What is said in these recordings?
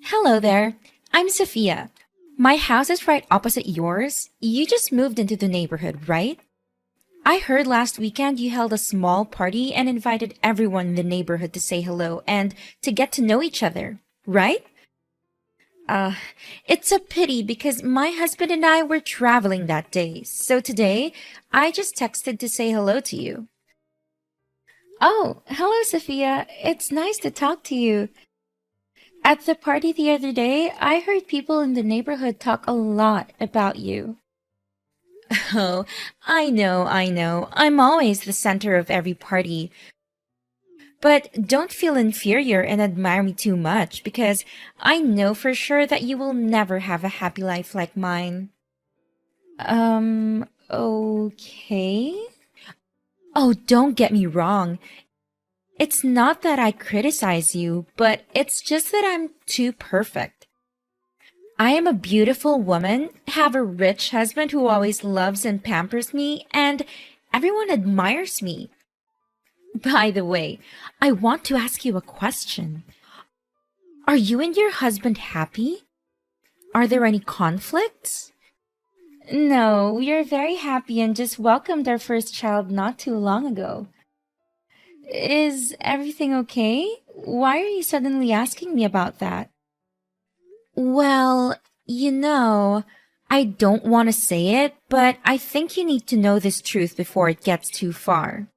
Hello there. I'm Sophia. My house is right opposite yours. You just moved into the neighborhood, right? I heard last weekend you held a small party and invited everyone in the neighborhood to say hello and to get to know each other, right? Uh, it's a pity because my husband and I were traveling that day. So today, I just texted to say hello to you. Oh, hello, Sophia. It's nice to talk to you. At the party the other day, I heard people in the neighborhood talk a lot about you. Oh, I know. I'm always the center of every party. But don't feel inferior and admire me too much because I know for sure that you will never have a happy life like mine. Okay. Oh, don't get me wrong. It's not that I criticize you, but it's just that I'm too perfect. I am a beautiful woman, have a rich husband who always loves and pampers me, and everyone admires me. By the way, I want to ask you a question. Are you and your husband happy? Are there any conflicts? No, we are very happy and just welcomed our first child not too long ago. Is everything okay? Why are you suddenly asking me about that? Well, you know, I don't want to say it, but I think you need to know this truth before it gets too far.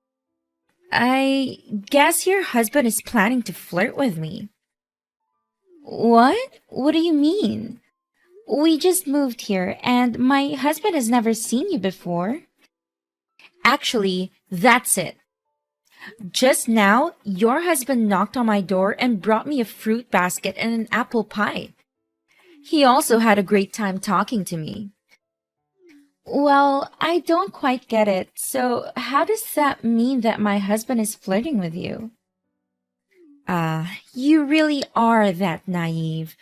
I guess your husband is planning to flirt with me. What? What do you mean? We just moved here, and my husband has never seen you before. Actually, that's it. Just now, your husband knocked on my door and brought me a fruit basket and an apple pie. He also had a great time talking to me. Well, I don't quite get it. So, how does that mean that my husband is flirting with you? You really are that naive.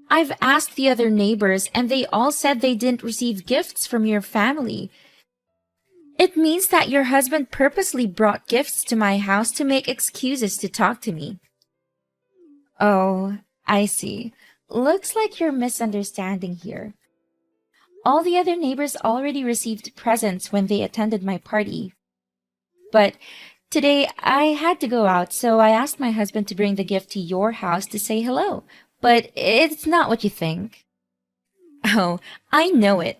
I've asked the other neighbors, and they all said they didn't receive gifts from your family. It means that your husband purposely brought gifts to my house to make excuses to talk to me. Oh, I see. Looks like you're misunderstanding here. All the other neighbors already received presents when they attended my party. But today I had to go out, so I asked my husband to bring the gift to your house to say hello. But it's not what you think. Oh, I know it.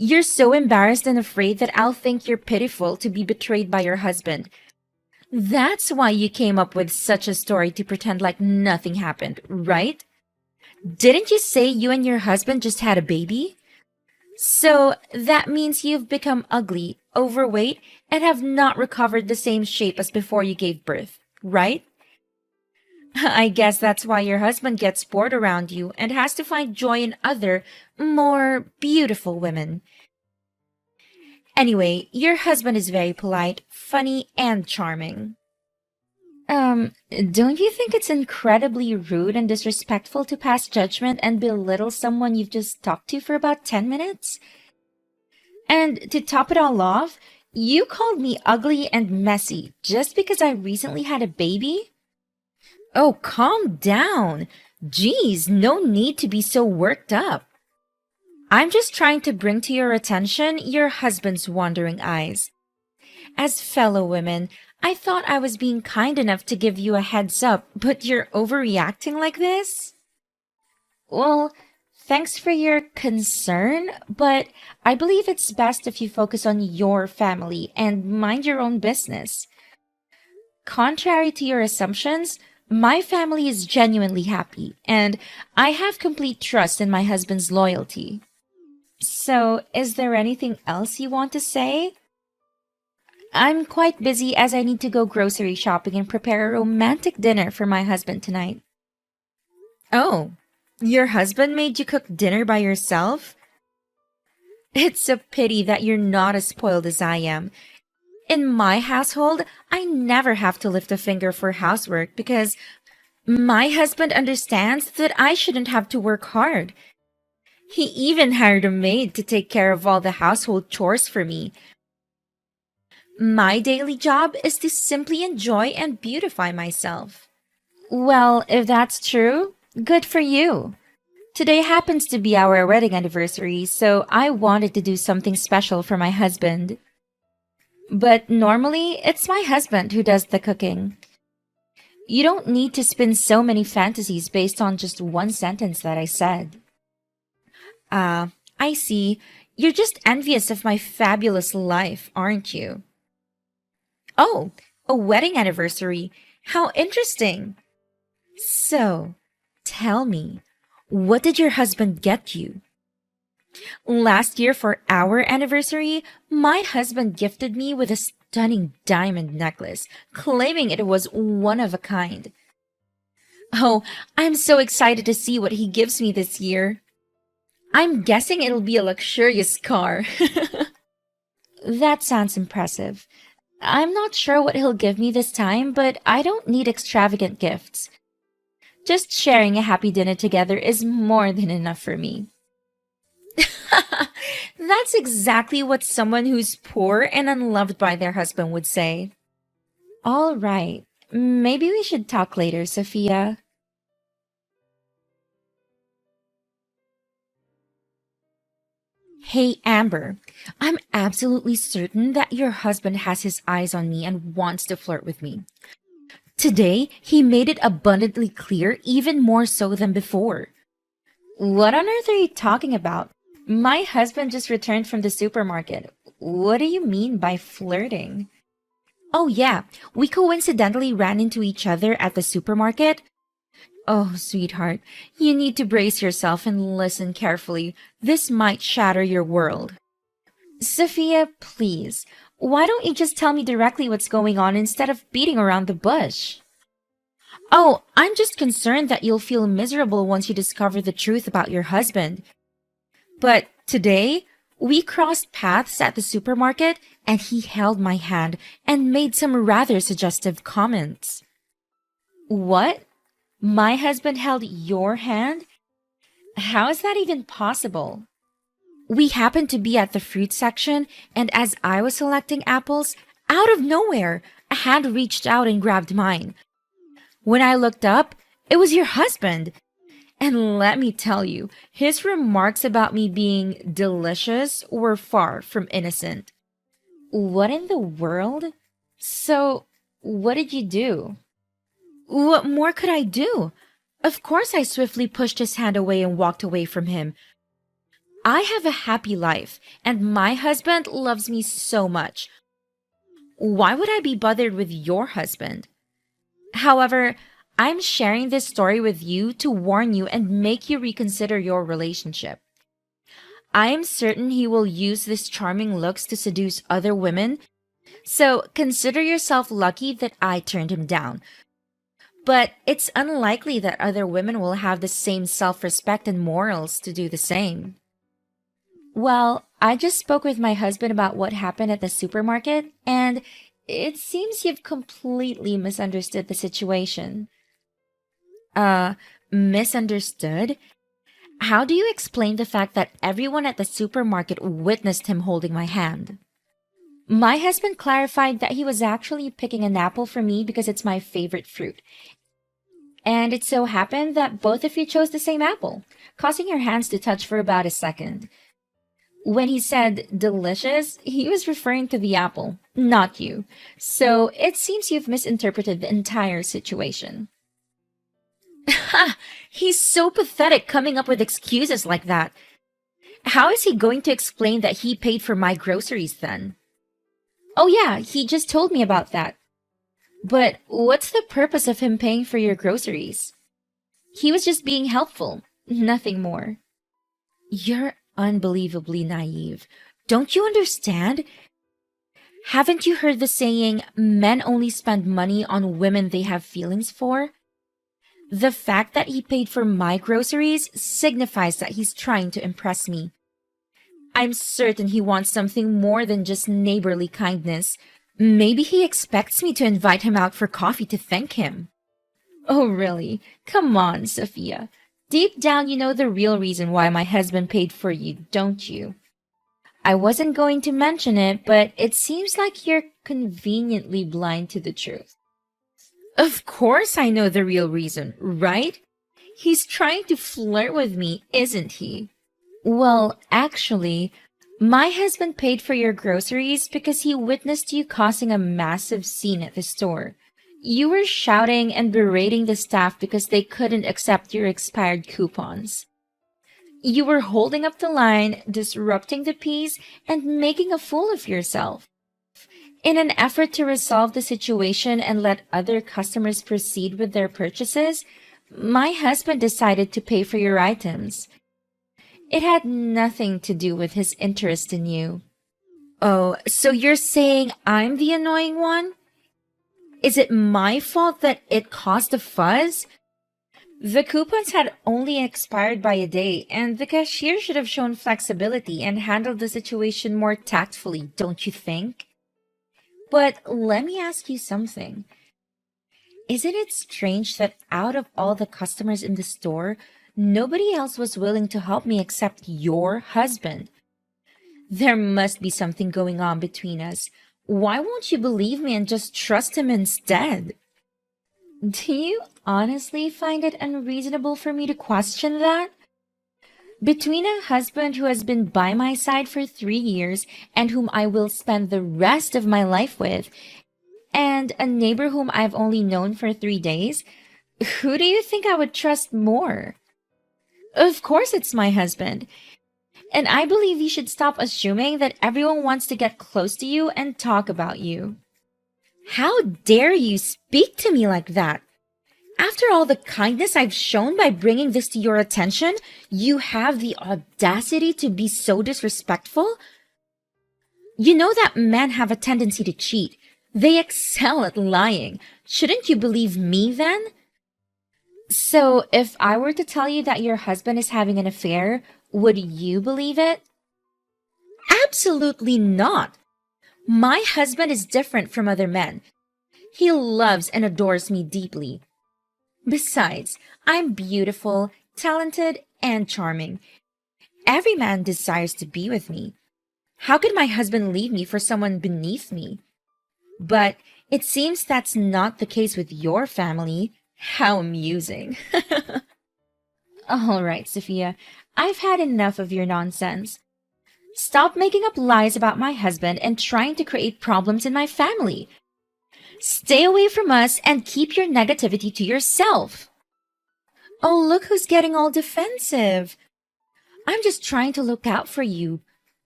You're so embarrassed and afraid that I'll think you're pitiful to be betrayed by your husband. That's why you came up with such a story to pretend like nothing happened, right? Didn't you say you and your husband just had a baby? So that means you've become ugly, overweight, and have not recovered the same shape as before you gave birth, right? I guess that's why your husband gets bored around you and has to find joy in other, more beautiful women. Anyway, your husband is very polite, funny, and charming. Don't you think it's incredibly rude and disrespectful to pass judgment and belittle someone you've just talked to for about 10 minutes? And to top it all off, you called me ugly and messy just because I recently had a baby? Oh, calm down. Geez, no need to be so worked up. I'm just trying to bring to your attention your husband's wandering eyes. As fellow women, I thought I was being kind enough to give you a heads up, but you're overreacting like this? Well, thanks for your concern, but I believe it's best if you focus on your family and mind your own business. Contrary to your assumptions, my family is genuinely happy, and I have complete trust in my husband's loyalty. So, is there anything else you want to say? I'm quite busy as I need to go grocery shopping and prepare a romantic dinner for my husband tonight. Oh, your husband made you cook dinner by yourself? It's a pity that you're not as spoiled as I am. In my household, I never have to lift a finger for housework because my husband understands that I shouldn't have to work hard. He even hired a maid to take care of all the household chores for me. My daily job is to simply enjoy and beautify myself. Well, if that's true, Good for you. Today happens to be our wedding anniversary, so I wanted to do something special for my husband. But normally, it's my husband who does the cooking. You don't need to spin so many fantasies based on just one sentence that I said. Ah, I see. You're just envious of my fabulous life, aren't you? Oh, a wedding anniversary. How interesting. So, tell me, what did your husband get you? Last year for our anniversary, my husband gifted me with a stunning diamond necklace, claiming it was one of a kind. Oh, I'm so excited to see what he gives me this year. I'm guessing it'll be a luxurious car. That sounds impressive. I'm not sure what he'll give me this time, but I don't need extravagant gifts. Just sharing a happy dinner together is more than enough for me. That's exactly what someone who's poor and unloved by their husband would say. All right, maybe we should talk later, Sophia. Hey, Amber, I'm absolutely certain that your husband has his eyes on me and wants to flirt with me. Today, he made it abundantly clear, even more so than before. What on earth are you talking about? My husband just returned from the supermarket. What do you mean by flirting? Oh, yeah, we coincidentally ran into each other at the supermarket. Oh, sweetheart, you need to brace yourself and listen carefully. This might shatter your world. Sophia, please, why don't you just tell me directly what's going on instead of beating around the bush? Oh, I'm just concerned that you'll feel miserable once you discover the truth about your husband. But today, we crossed paths at the supermarket and he held my hand and made some rather suggestive comments. What? My husband held your hand? How is that even possible? We happened to be at the fruit section, and as I was selecting apples, out of nowhere, a hand reached out and grabbed mine. When I looked up, it was your husband. And let me tell you, his remarks about me being delicious were far from innocent. What in the world? So, what did you do? What more could I do? Of course, I swiftly pushed his hand away and walked away from him. I have a happy life, and my husband loves me so much. Why would I be bothered with your husband? However, I'm sharing this story with you to warn you and make you reconsider your relationship. I am certain he will use these charming looks to seduce other women, so consider yourself lucky that I turned him down. But it's unlikely that other women will have the same self respect and morals to do the same. Well, I just spoke with my husband about what happened at the supermarket, and it seems you've completely misunderstood the situation. Uh, Misunderstood? How do you explain the fact that everyone at the supermarket witnessed him holding my hand? My husband clarified that he was actually picking an apple for me because it's my favorite fruit. And it so happened that both of you chose the same apple, causing your hands to touch for about a second. When he said delicious, he was referring to the apple, not you. So it seems you've misinterpreted the entire situation. Ha! He's so pathetic coming up with excuses like that. How is he going to explain that he paid for my groceries then? Oh, yeah, he just told me about that. But what's the purpose of him paying for your groceries? He was just being helpful, nothing more. You're unbelievably naive. Don't you understand? Haven't you heard the saying, men only spend money on women they have feelings for? The fact that he paid for my groceries signifies that he's trying to impress me. I'm certain he wants something more than just neighborly kindness. Maybe he expects me to invite him out for coffee to thank him. Oh, really? Come on, Sophia. Deep down, you know the real reason why my husband paid for you, don't you? I wasn't going to mention it, but it seems like you're conveniently blind to the truth. Of course I know the real reason, right? He's trying to flirt with me, isn't he? Well, actually, my husband paid for your groceries because he witnessed you causing a massive scene at the store. You were shouting and berating the staff because they couldn't accept your expired coupons. You were holding up the line, disrupting the peace, and making a fool of yourself. In an effort to resolve the situation and let other customers proceed with their purchases, my husband decided to pay for your items. It had nothing to do with his interest in you. Oh, so you're saying I'm the annoying one? Is it my fault that it caused a fuss? The coupons had only expired by a day, and the cashier should have shown flexibility and handled the situation more tactfully, don't you think? But let me ask you something. Isn't it strange that out of all the customers in the store, nobody else was willing to help me except your husband? There must be something going on between us. Why won't you believe me and just trust him instead? Do you honestly find it unreasonable for me to question that? Between a husband who has been by my side for 3 years and whom I will spend the rest of my life with, and a neighbor whom I've only known for 3 days, who do you think I would trust more? Of course it's my husband. And I believe you should stop assuming that everyone wants to get close to you and talk about you. How dare you speak to me like that? After all the kindness I've shown by bringing this to your attention, you have the audacity to be so disrespectful? You know that men have a tendency to cheat. They excel at lying. Shouldn't you believe me then? So if I were to tell you that your husband is having an affair, would you believe it? Absolutely not. My husband is different from other men. He loves and adores me deeply. Besides, I'm beautiful, talented, and charming. Every man desires to be with me. How could my husband leave me for someone beneath me? But it seems that's not the case with your family. How amusing. All right, Sophia, I've had enough of your nonsense. Stop making up lies about my husband and trying to create problems in my family. Stay away from us and keep your negativity to yourself. Oh, look who's getting all defensive. I'm just trying to look out for you.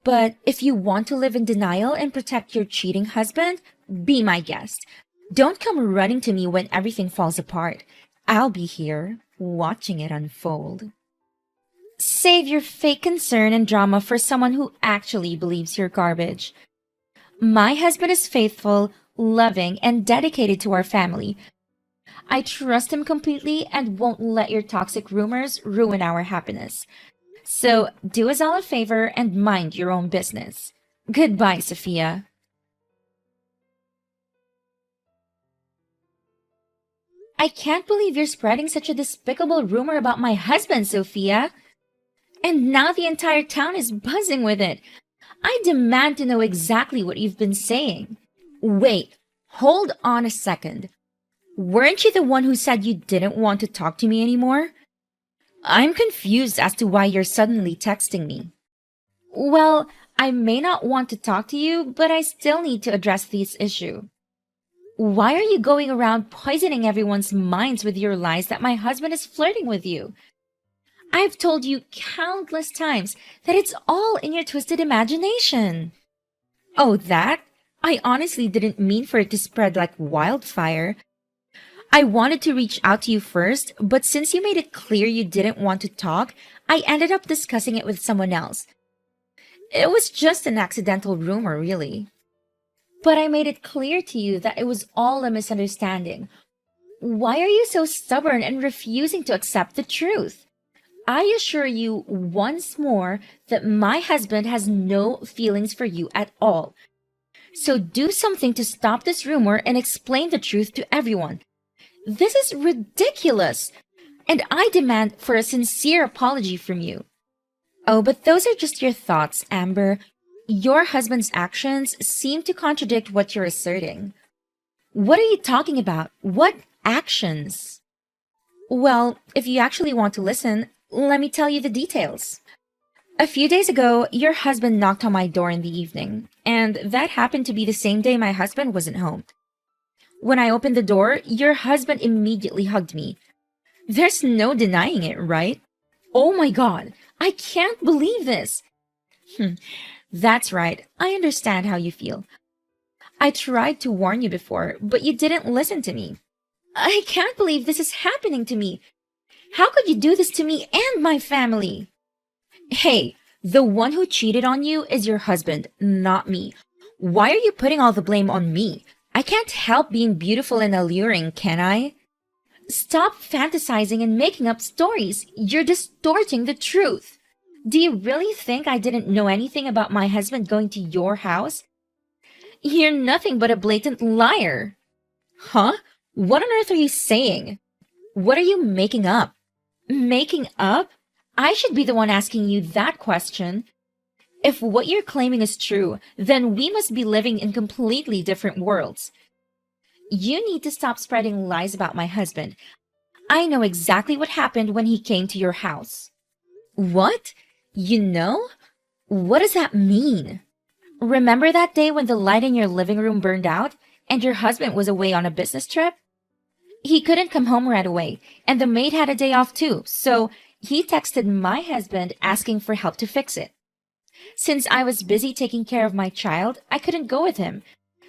But if you want to live in denial and protect your cheating husband, be my guest. Don't come running to me when everything falls apart. I'll be here, watching it unfold. Save your fake concern and drama for someone who actually believes you're garbage. My husband is faithful, loving, and dedicated to our family. I trust him completely and won't let your toxic rumors ruin our happiness. So do us all a favor and mind your own business. Goodbye, Sophia. I can't believe you're spreading such a despicable rumor about my husband, Sophia. And now the entire town is buzzing with it. I demand to know exactly what you've been saying. Wait, hold on a second. Weren't you the one who said you didn't want to talk to me anymore? I'm confused as to why you're suddenly texting me. Well, I may not want to talk to you, but I still need to address this issue. Why are you going around poisoning everyone's minds with your lies that my husband is flirting with you? I've told you countless times that it's all in your twisted imagination. Oh, that? I honestly didn't mean for it to spread like wildfire. I wanted to reach out to you first, but since you made it clear you didn't want to talk, I ended up discussing it with someone else. It was just an accidental rumor, really. But I made it clear to you that it was all a misunderstanding. Why are you so stubborn and refusing to accept the truth? I assure you once more that my husband has no feelings for you at all. So do something to stop this rumor and explain the truth to everyone. This is ridiculous, and I demand for a sincere apology from you. Oh, but those are just your thoughts, Amber. Your husband's actions seem to contradict what you're asserting. What are you talking about? What actions? Well, if you actually want to listen, let me tell you the details. A few days ago, your husband knocked on my door in the evening, and that happened to be the same day my husband wasn't home. When I opened the door, your husband immediately hugged me. There's no denying it, right? Oh my god, I can't believe this! Hmm, that's right, I understand how you feel. I tried to warn you before, but you didn't listen to me. I can't believe this is happening to me. How could you do this to me and my family? Hey, the one who cheated on you is your husband, not me. Why are you putting all the blame on me? I can't help being beautiful and alluring, can I? Stop fantasizing and making up stories. You're distorting the truth. Do you really think I didn't know anything about my husband going to your house? You're nothing but a blatant liar. Huh? What on earth are you saying? What are you making up? Making up? I should be the one asking you that question. If what you're claiming is true, then we must be living in completely different worlds. You need to stop spreading lies about my husband. I know exactly what happened when he came to your house. What? You know? What does that mean? Remember that day when the light in your living room burned out and your husband was away on a business trip? He couldn't come home right away, and the maid had a day off too, so he texted my husband asking for help to fix it. Since I was busy taking care of my child, I couldn't go with him,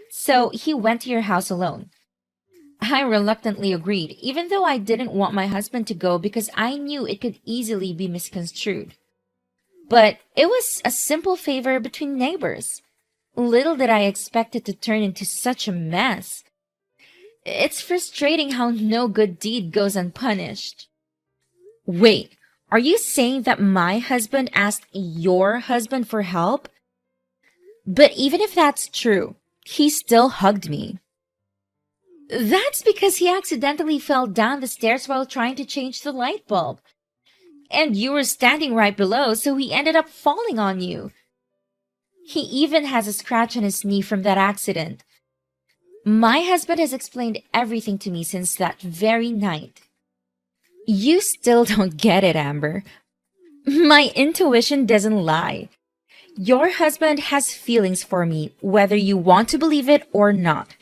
so he went to your house alone. I reluctantly agreed, even though I didn't want my husband to go because I knew it could easily be misconstrued. But it was a simple favor between neighbors. Little did I expect it to turn into such a mess. It's frustrating how no good deed goes unpunished. Wait, are you saying that my husband asked your husband for help? But even if that's true, he still hugged me. That's because he accidentally fell down the stairs while trying to change the light bulb. And you were standing right below, so he ended up falling on you. He even has a scratch on his knee from that accident. My husband has explained everything to me since that very night. You still don't get it, Amber. My intuition doesn't lie. Your husband has feelings for me, whether you want to believe it or not.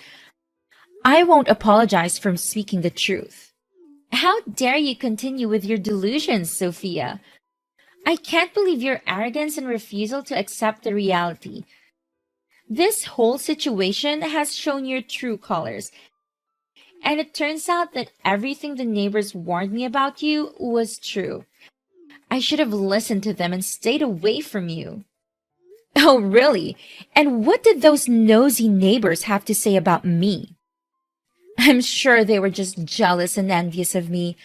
I won't apologize for speaking the truth. How dare you continue with your delusions, Sophia? I can't believe your arrogance and refusal to accept the reality. This whole situation has shown your true colors. And it turns out that everything the neighbors warned me about you was true. I should have listened to them and stayed away from you. Oh, really? And what did those nosy neighbors have to say about me? I'm sure they were just jealous and envious of me.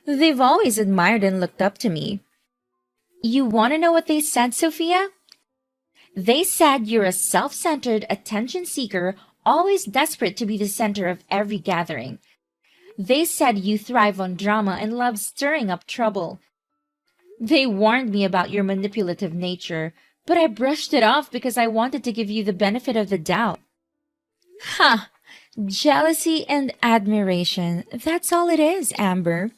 They've always admired and looked up to me. You want to know what they said, Sophia? They said you're a self-centered attention seeker, always desperate to be the center of every gathering. They said you thrive on drama and love stirring up trouble. They warned me about your manipulative nature, but I brushed it off because I wanted to give you the benefit of the doubt. Ha! Jealousy and admiration. That's all it is, Amber.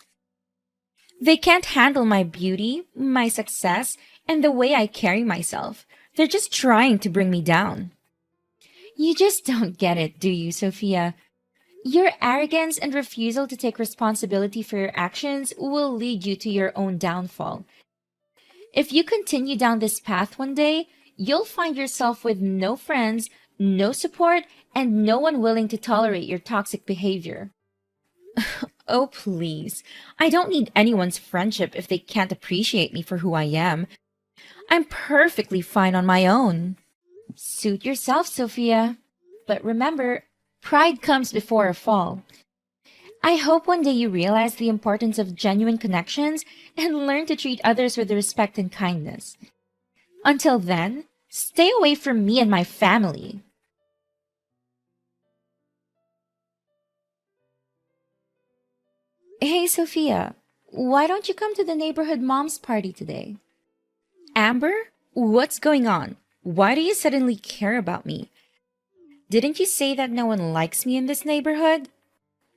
They can't handle my beauty, my success, and the way I carry myself. They're just trying to bring me down. You just don't get it, do you, Sophia? Your arrogance and refusal to take responsibility for your actions will lead you to your own downfall. If you continue down this path one day, you'll find yourself with no friends, no support, and no one willing to tolerate your toxic behavior. Oh, please. I don't need anyone's friendship if they can't appreciate me for who I am. I'm perfectly fine on my own. Suit yourself, Sophia. But remember, pride comes before a fall. I hope one day you realize the importance of genuine connections and learn to treat others with respect and kindness. Until then, stay away from me and my family. Hey, Sophia, why don't you come to the neighborhood mom's party today? Amber, what's going on? Why do you suddenly care about me? Didn't you say that no one likes me in this neighborhood?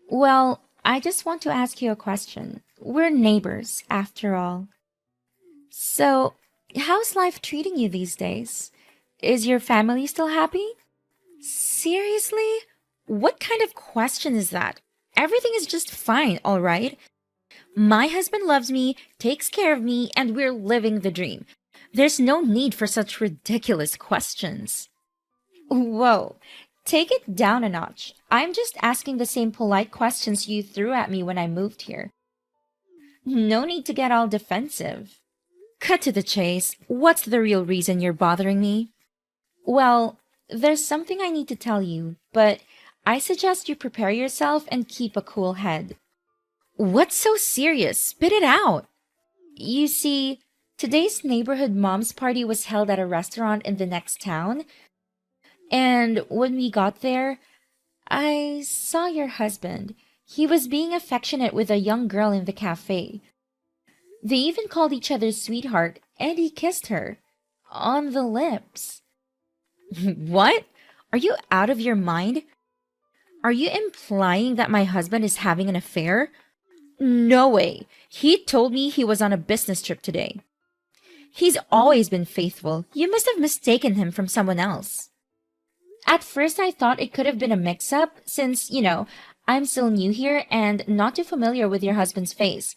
Well, I just want to ask you a question. We're neighbors, after all. So, how's life treating you these days? Is your family still happy? Seriously? What kind of question is that? Everything is just fine, all right? My husband loves me, takes care of me, and we're living the dream. There's no need for such ridiculous questions. Whoa, take it down a notch. I'm just asking the same polite questions you threw at me when I moved here. No need to get all defensive. Cut to the chase. What's the real reason you're bothering me? Well, there's something I need to tell you, but I suggest you prepare yourself and keep a cool head. What's so serious? Spit it out. You see, today's neighborhood mom's party was held at a restaurant in the next town, and when we got there, I saw your husband. He was being affectionate with a young girl in the cafe. They even called each other sweetheart, and he kissed her. On the lips. What? Are you out of your mind? Are you implying that my husband is having an affair? No way. He told me he was on a business trip today. He's always been faithful. You must have mistaken him from someone else. At first, I thought it could have been a mix-up since, I'm still new here and not too familiar with your husband's face.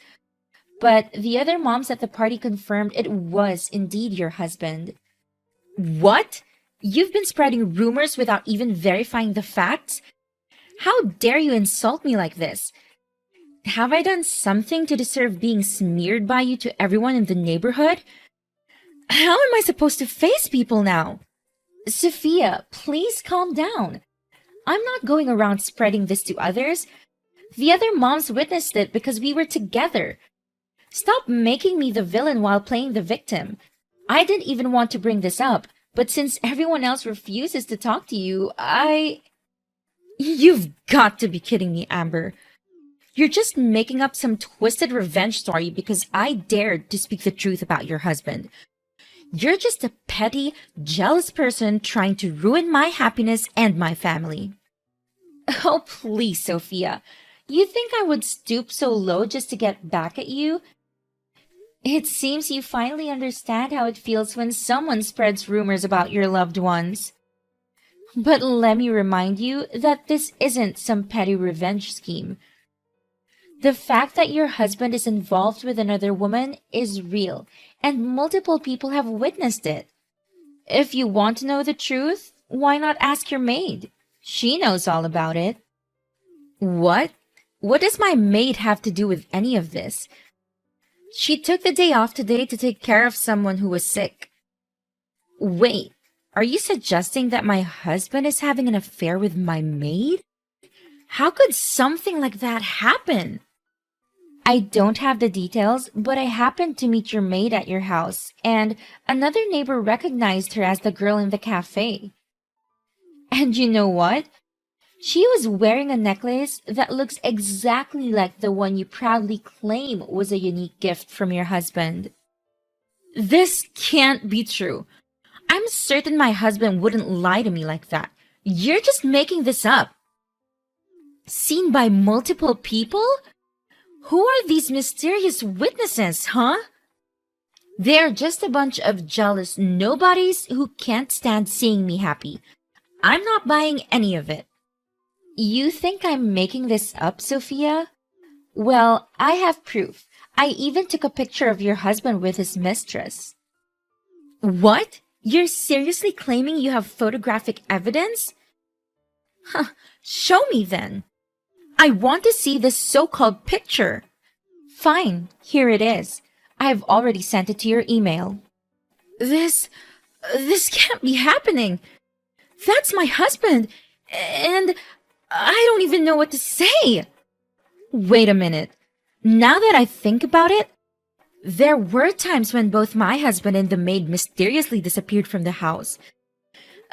But the other moms at the party confirmed it was indeed your husband. What? You've been spreading rumors without even verifying the facts? How dare you insult me like this? Have I done something to deserve being smeared by you to everyone in the neighborhood? How am I supposed to face people now? Sophia, please calm down. I'm not going around spreading this to others. The other moms witnessed it because we were together. Stop making me the villain while playing the victim. I didn't even want to bring this up, but since everyone else refuses to talk to you, You've got to be kidding me, Amber. You're just making up some twisted revenge story because I dared to speak the truth about your husband. You're just a petty, jealous person trying to ruin my happiness and my family. Oh, please, Sophia. You think I would stoop so low just to get back at you? It seems you finally understand how it feels when someone spreads rumors about your loved ones. But let me remind you that this isn't some petty revenge scheme. The fact that your husband is involved with another woman is real, and multiple people have witnessed it. If you want to know the truth, why not ask your maid? She knows all about it. What? What does my maid have to do with any of this? She took the day off today to take care of someone who was sick. Wait, are you suggesting that my husband is having an affair with my maid? How could something like that happen? I don't have the details, but I happened to meet your maid at your house, and another neighbor recognized her as the girl in the cafe. And you know what? She was wearing a necklace that looks exactly like the one you proudly claim was a unique gift from your husband. This can't be true. I'm certain my husband wouldn't lie to me like that. You're just making this up. Seen by multiple people? Who are these mysterious witnesses, huh? They're just a bunch of jealous nobodies who can't stand seeing me happy. I'm not buying any of it. You think I'm making this up, Sophia? Well, I have proof. I even took a picture of your husband with his mistress. What? You're seriously claiming you have photographic evidence? Huh, show me then. I want to see this so-called picture. Fine, here it is. I've already sent it to your email. This can't be happening. That's my husband, and I don't even know what to say. Wait a minute. Now that I think about it, there were times when both my husband and the maid mysteriously disappeared from the house.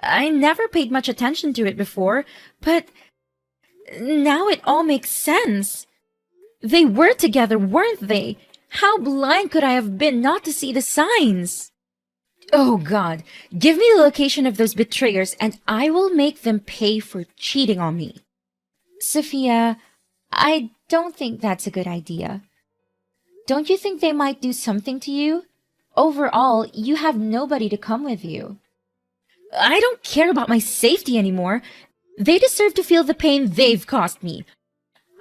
I never paid much attention to it before, but now it all makes sense. They were together, weren't they? How blind could I have been not to see the signs? Oh God, give me the location of those betrayers and I will make them pay for cheating on me. Sophia, I don't think that's a good idea. Don't you think they might do something to you? Overall, you have nobody to come with you. I don't care about my safety anymore. They deserve to feel the pain they've caused me.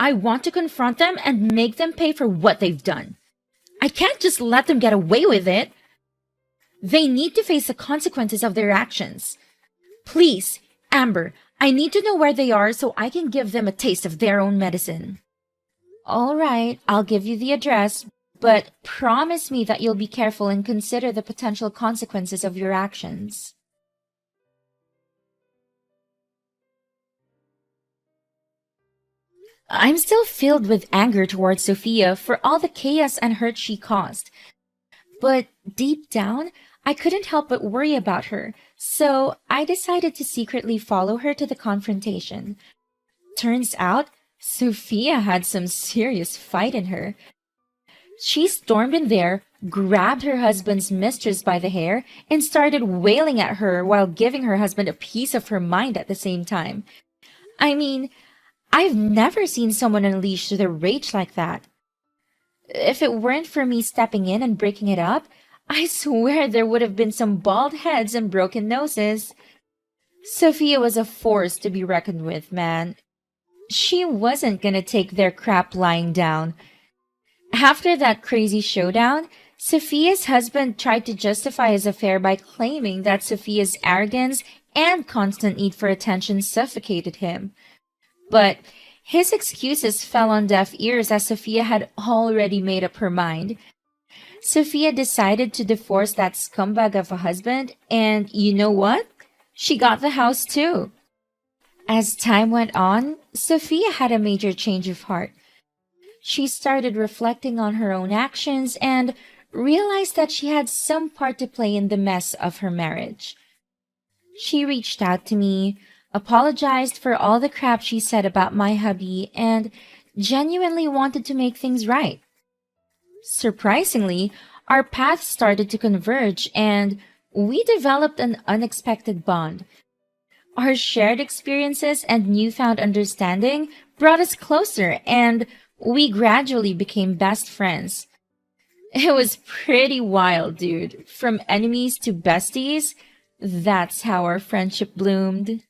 I want to confront them and make them pay for what they've done. I can't just let them get away with it. They need to face the consequences of their actions. Please, Amber, I need to know where they are so I can give them a taste of their own medicine. All right, I'll give you the address, but promise me that you'll be careful and consider the potential consequences of your actions. I'm still filled with anger towards Sophia for all the chaos and hurt she caused. But deep down, I couldn't help but worry about her, so I decided to secretly follow her to the confrontation. Turns out, Sophia had some serious fight in her. She stormed in there, grabbed her husband's mistress by the hair, and started wailing at her while giving her husband a piece of her mind at the same time. I mean, I've never seen someone unleash their rage like that. If it weren't for me stepping in and breaking it up, I swear there would have been some bald heads and broken noses. Sophia was a force to be reckoned with, man. She wasn't gonna take their crap lying down. After that crazy showdown, Sophia's husband tried to justify his affair by claiming that Sophia's arrogance and constant need for attention suffocated him. But his excuses fell on deaf ears as Sophia had already made up her mind. Sophia decided to divorce that scumbag of a husband, and you know what? She got the house too. As time went on, Sophia had a major change of heart. She started reflecting on her own actions and realized that she had some part to play in the mess of her marriage. She reached out to me, apologized for all the crap she said about my hubby, and genuinely wanted to make things right. Surprisingly, our paths started to converge and we developed an unexpected bond. Our shared experiences and newfound understanding brought us closer and we gradually became best friends. It was pretty wild, dude. From enemies to besties, that's how our friendship bloomed.